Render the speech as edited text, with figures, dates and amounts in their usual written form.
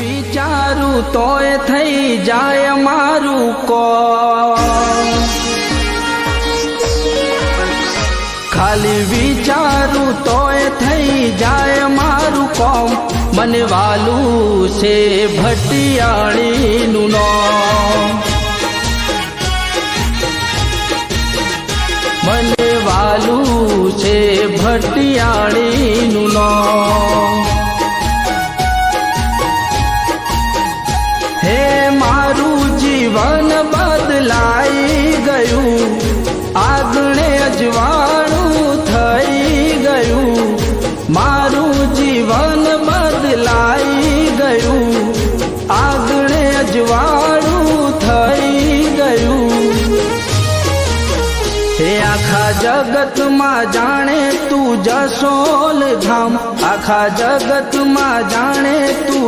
વિચારું તોય થઈ જાય મારું કોમ, ખાલી વિચારું તોય થઈ જાય મારું કોમ. મને વાલું છે ભટિયાળીનું નામ, મને વાલું છે ભટિયાળીનું નામ. હે મારું જીવન બદલાઈ ગયું, આગણે અજવાળું થઈ ગયું. મારું જીવન બદલાઈ ગયું, આગણે અજવાળું થઈ ગયું. હે આખા જગતમાં જાણે તું જસોલ ધામ, આખા જગતમાં જાણે તું